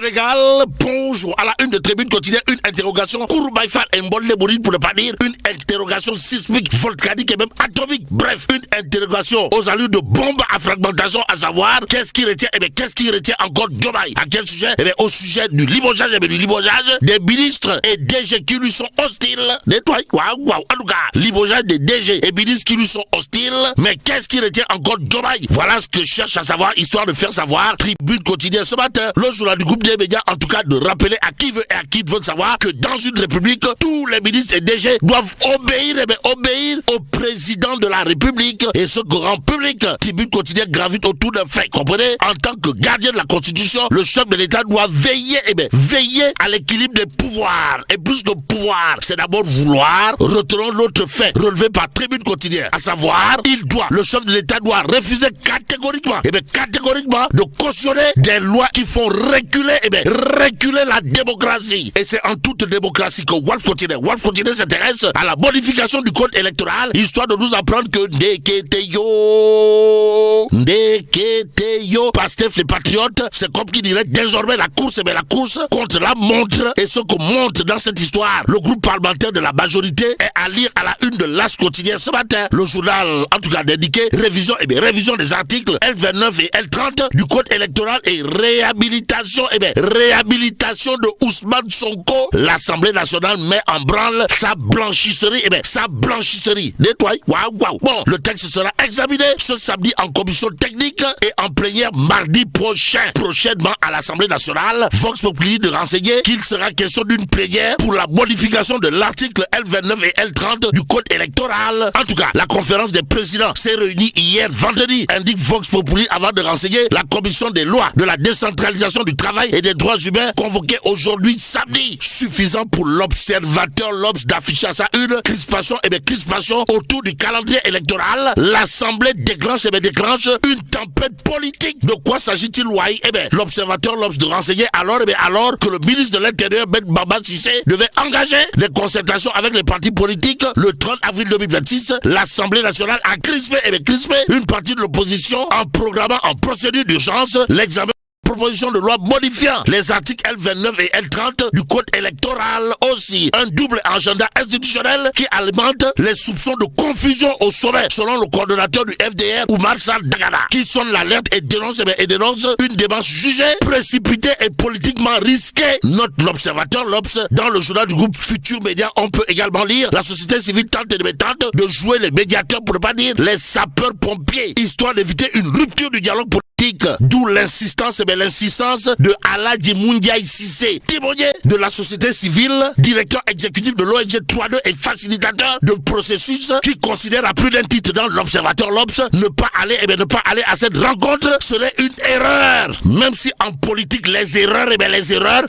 Sénégal, bonjour. À la une de Tribune quotidienne, une interrogation Kouroubaïfal et Mbolé Bourine, pour ne pas dire une interrogation sismique, volcanique et même atomique. Bref, une interrogation aux allures de bombe à fragmentation, à savoir qu'est-ce qui retient, qu'est-ce qui retient encore Diomaye. À quel sujet? Au sujet du limogeage, du limogeage des ministres et DG qui lui sont hostiles. Nettoie, waouh. En tout cas, limogeage des DG et ministres qui lui sont hostiles. Mais qu'est-ce qui retient encore Diomaye? Voilà ce que je cherche à savoir, histoire de faire savoir. Tribune quotidienne ce matin, le journal du groupe des médias, en tout cas de rappeler à qui veut et à qui veut savoir que dans une république, tous les ministres et DG doivent obéir au président de la République et ce grand public. Tribune quotidienne gravite autour d'un fait, comprenez? En tant que gardien de la Constitution, le chef de l'État doit veiller, veiller à l'équilibre des pouvoirs. Et plus que pouvoir, c'est d'abord vouloir. Retenons l'autre fait relevé par Tribune quotidienne, à savoir, le chef de l'État doit refuser catégoriquement, de cautionner des lois qui font reculer la démocratie. Et c'est en toute démocratie que Walf quotidien s'intéresse à la modification du code électoral, histoire de nous apprendre que Ndeketeyo, Pastef les patriotes, c'est comme qui dirait désormais la course contre la montre. Et ce que montre dans cette histoire le groupe parlementaire de la majorité est à lire à la une de l'As quotidien ce matin. Le journal, en tout cas, indiqué révision des articles L29 et L30 du code électoral et réhabilitation de Ousmane Sonko. L'Assemblée nationale met en branle sa blanchisserie. Nettoie, waouh. Bon, le texte sera examiné ce samedi en commission technique et en plénière mardi prochainement à l'Assemblée nationale. Vox Populi de renseigner qu'il sera question d'une plénière pour la modification de l'article L29 et L30 du code électoral. En tout cas, la conférence des présidents s'est réunie hier vendredi, indique Vox Populi, avant de renseigner la commission des lois, de la décentralisation du travail et des droits humains convoquée aujourd'hui samedi. Suffisant pour l'observateur L'Obs d'afficher à sa une crispation autour du calendrier électoral. L'Assemblée déclenche une tempête politique. De quoi s'agit-il, Wai? L'observateur L'Obs de renseigner alors que le ministre de l'Intérieur Ben Baba Cissé devait engager des concertations avec les partis politiques le 30 avril 2026, l'Assemblée nationale a crispé une partie de l'opposition en programmant en procédure d'urgence l'examen proposition de loi modifiant les articles L29 et L30 du code électoral. Aussi, un double agenda institutionnel qui alimente les soupçons de confusion au sommet, selon le coordonnateur du FDR, Oumar Sarr Dagana, qui sonne l'alerte et dénonce une démarche jugée, précipitée et politiquement risquée. Note l'observateur L'Obs. Dans le journal du groupe Futur Média, on peut également lire la société civile tente de jouer les médiateurs, pour ne pas dire les sapeurs-pompiers, histoire d'éviter une rupture du dialogue politique. D'où l'insistance de Aladji Moundiaï Cissé, témoigné de la société civile, directeur exécutif de l'ONG 3-2 et facilitateur de processus, qui considère à plus d'un titre dans l'observateur L'Obs ne pas aller à cette rencontre serait une erreur. Même si en politique les erreurs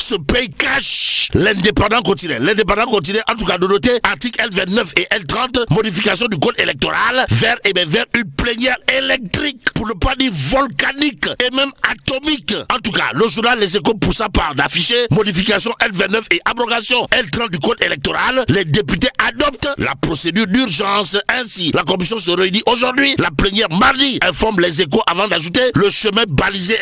se payent cash. L'indépendant continue, en tout cas de noter article L29 et L30, modification du code électoral vers une plénière électrique, pour ne pas dire volcanique et même atomique. En tout cas, le journal Les Échos pour sa part d'afficher modification L29 et abrogation L30 du code électoral. Les députés adoptent la procédure d'urgence. Ainsi, la commission se réunit aujourd'hui, la plénière mardi, informe Les Échos avant d'ajouter le chemin balisé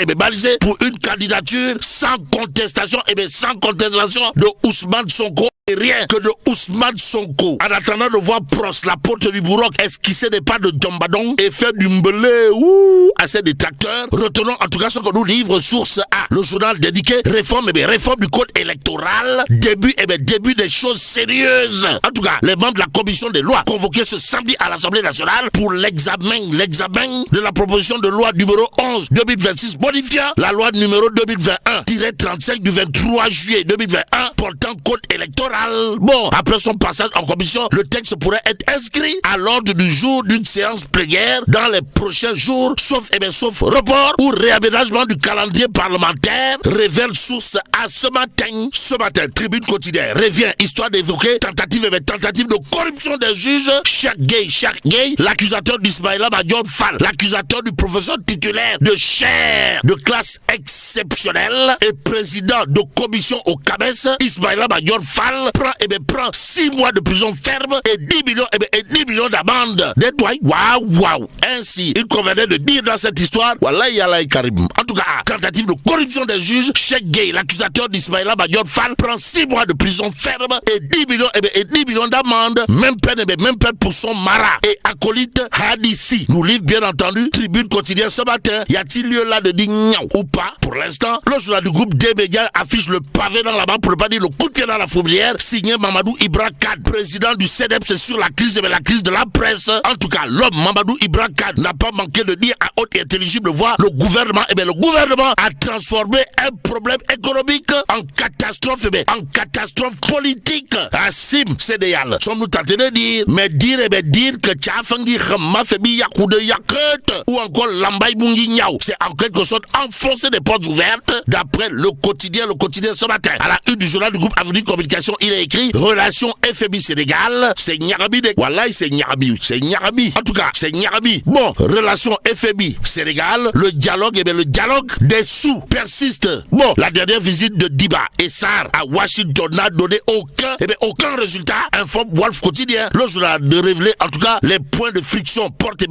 pour une candidature sans contestation de Ousmane Sonko. Rien que de Ousmane Sonko. En attendant de voir Prost, la porte du Bourroc, esquisser des pas de Djambadong et faire du mbelé à ses détracteurs. Retenons en tout cas ce que nous livre Source A. Le journal dédié réforme du code électoral. Début des choses sérieuses. En tout cas, les membres de la commission des lois convoqués ce samedi à l'Assemblée nationale pour l'examen de la proposition de loi numéro 11/2026 modifiant la loi numéro 2021-35 du 23 juillet 2021 portant code électoral. Bon, après son passage en commission, le texte pourrait être inscrit à l'ordre du jour d'une séance plénière dans les prochains jours, sauf report ou réaménagement du calendrier parlementaire, révèle Source à ce matin. Tribune quotidienne revient, histoire d'évoquer tentative de corruption des juges. Cheikh Gueye, l'accusateur d'Ismaïla Madior Fall, l'accusateur du professeur titulaire de chaire de classe X exceptionnel et président de commission au CAMES, Ismaïla Madior Fall, prend 6 mois de prison ferme et 10 millions d'amende. Waouh. Ainsi, il convenait de dire dans cette histoire, Wallahi Yalaï Karim. En tout cas, tentative de corruption des juges, Cheikh Gueye, l'accusateur d'Ismaïla Madior Fall, prend 6 mois de prison ferme et 10 millions d'amende. Même peine pour son mara et acolyte Hadissi. Nous livre bien entendu Tribune quotidienne ce matin. Y a-t-il lieu là de dire niaou ou pas? Pour l'instant, le journal du groupe des médias affiche le pavé dans la main pour ne pas dire le coup de pied dans la fourmilière, signé Mamadou Ibra Kane, président du CEDEPS sur la crise de la presse. En tout cas, l'homme Mamadou Ibra Kane n'a pas manqué de dire à haute et intelligible voix, le gouvernement a transformé un problème économique en catastrophe politique. Assim, c'est déal. Sommes-nous tentés de dire, mais dire que Tchafangi Khama Febi Yakoude Yaket ou encore Lambay Mungi Niao, c'est en quelque sorte enfoncer des portes ouvertes. D'après le quotidien ce matin. À la une du journal du groupe Avenue Communication, il est écrit relations FMI Sénégal, c'est Nyarabi de Wallahi, c'est Nyarabi. En tout cas, c'est Nyarabi. Bon, relations FMI Sénégal, le dialogue des sous persiste. Bon, la dernière visite de Diba et Sarr à Washington n'a donné aucun résultat, informe Wolf Quotidien. Le journal de révéler en tout cas les points de friction porte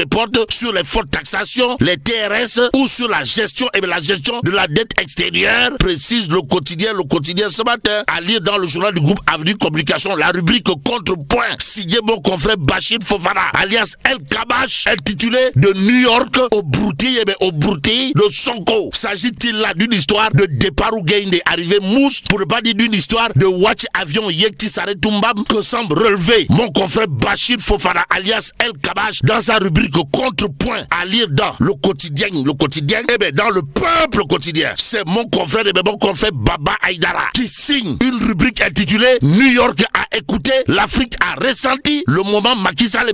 sur les fortes taxations, les TRS ou sur la gestion de la dette extérieure, précise le quotidien ce matin. À lire dans le journal du groupe Avenue Communication, la rubrique contrepoint, signé mon confrère Bachir Fofana, alias El Kabash, intitulé de New York au Broutilles de Sonko. S'agit-il là d'une histoire de départ ou gain d'arrivée mouche, pour ne pas dire d'une histoire de watch avion Yekti Sare Tumbam, que semble relever mon confrère Bachir Fofana, alias El Kabash, dans sa rubrique contrepoint, à lire dans le quotidien, dans le peuple quotidien. C'est mon confrère Baba Aïdara qui signe une rubrique intitulée New York a écouté, l'Afrique a ressenti le moment Macky Sall,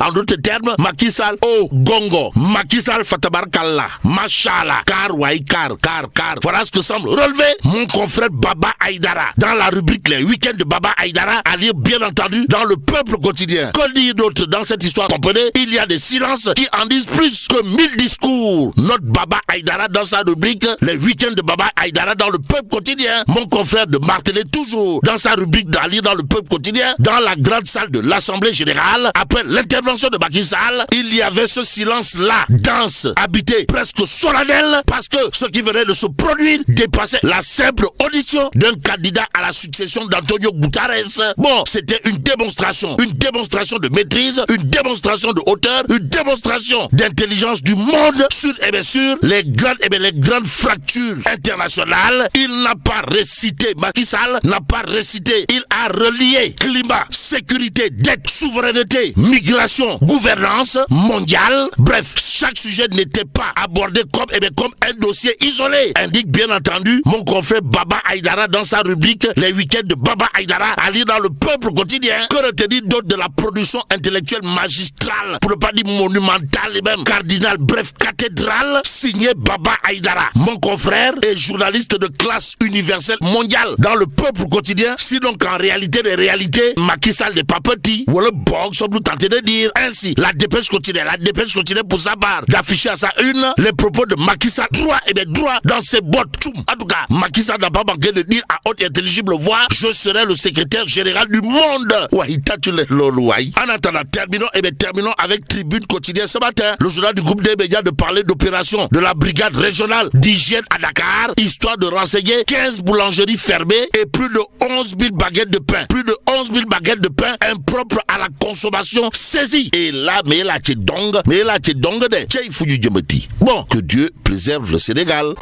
en d'autres termes, Macky Sall au Gongo, Macky Sall Fatabarkallah, Machallah, car. Voilà ce que semble relever mon confrère Baba Aïdara dans la rubrique Les Week-ends de Baba Aïdara, à lire bien entendu dans le peuple quotidien. Que dire d'autre dans cette histoire? Comprenez, il y a des silences qui en disent plus que 1000 discours. Note Baba Aïdara dans sa rubrique Les Week-ends de Baba Aïdara dans le peuple quotidien. Mon confrère de Martelly toujours dans sa rubrique d'Ali dans le peuple quotidien. Dans la grande salle de l'Assemblée Générale, après l'intervention de Macky Sall, il y avait ce silence-là, dense, habité, presque solennel, parce que ce qui venait de se produire dépassait la simple audition d'un candidat à la succession d'Antonio Guterres. Bon, c'était une démonstration de maîtrise, une démonstration de hauteur, une démonstration d'intelligence du monde sur les grandes fractures internationales. Il n'a pas récité, Macky Sall n'a pas récité, il a relié climat, sécurité, dette, souveraineté, migration, gouvernance mondiale. Bref, chaque sujet n'était pas abordé comme un dossier isolé, indique bien entendu mon confrère Baba Aïdara dans sa rubrique Les Week-ends de Baba Aïdara, à lire dans le peuple quotidien. Que retenir d'autre de la production intellectuelle magistrale, pour ne pas dire monumentale et même cardinale, bref cathédrale, signé Baba Aïdara, mon confrère et journaliste de classe universelle mondiale dans le peuple quotidien. Si donc en réalité des réalités, Macky Sall n'est pas petit, ou le bog, sommes-nous tentés de dire. Ainsi, la dépêche continue pour sa part d'afficher à sa une les propos de Macky Sall droit dans ses bottes. En tout cas, Macky Sall n'a pas manqué de dire à haute et intelligible voix, je serai le secrétaire général du monde. En attendant, terminons avec Tribune quotidien ce matin. Le journal du groupe des médias de parler d'opération de la brigade régionale d'hygiène à Dakar, histoire de renseigner 15 boulangeries fermées et plus de 11 000 baguettes de pain. Plus de 11 000 baguettes de pain impropres à la consommation saisies. Et là, bon, que Dieu préserve le Sénégal.